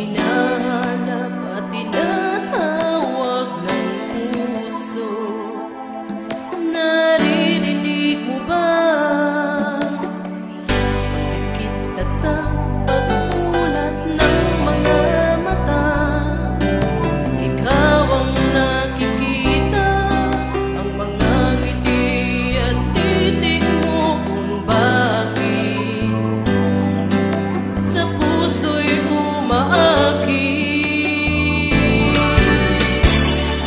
hinahanap at tinatawag ng puso. Naririnig mo ba? Pagkikit at sa pagmulat ng mga mata, ikaw ang nakikita, ang mga ngiti at titig mo kung bakit sa puso'y umaakit.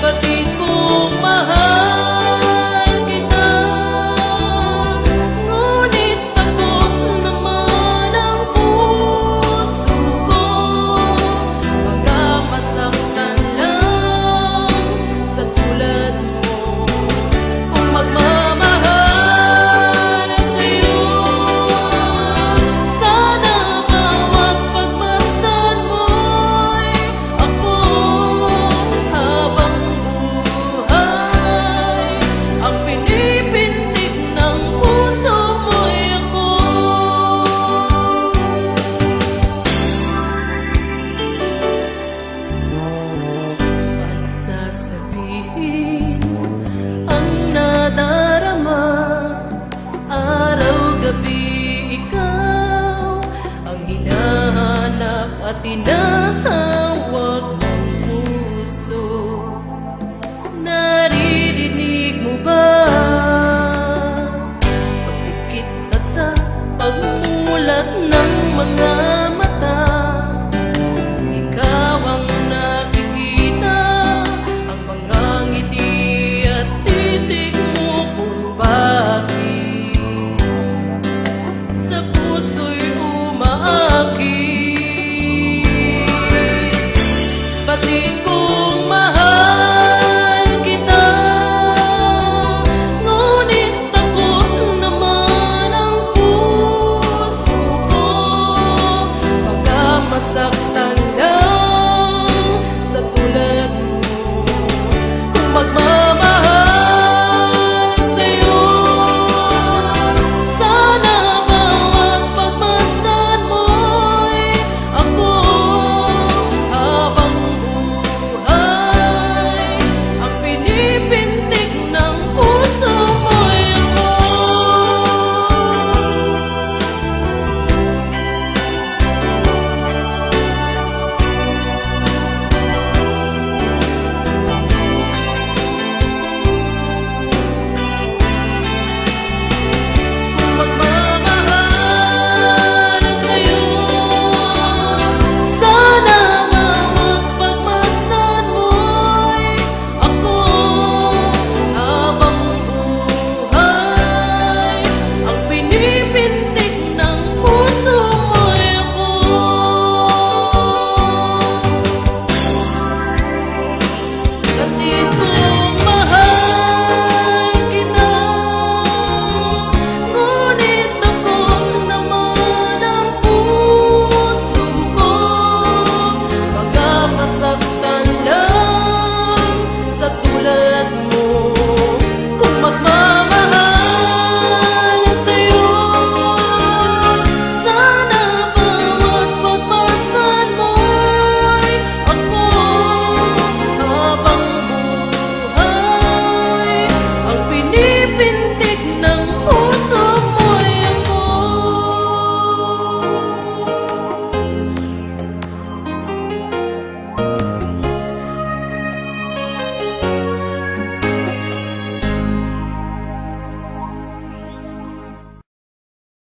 Batid kong mahal kita, ngunit takot naman ang puso ko. Baka masaktan lang sa tulad mo. Kung magmamahal sa'yo, sana bawat pagmasdan mo'y ako. Habang buhay, ang pinipintig ng puso mo'y ako. Paano sasabihin ang nadarama? Araw-gabi ikaw ang hinahanap at tinatawag ng puso. Naririnig mo ba? Pagpikit at sa pagmulat ng mga mata, ikaw ang nakikita, ang mga ngiti at titig mo kung bakit sa puso'y umaakit. Batid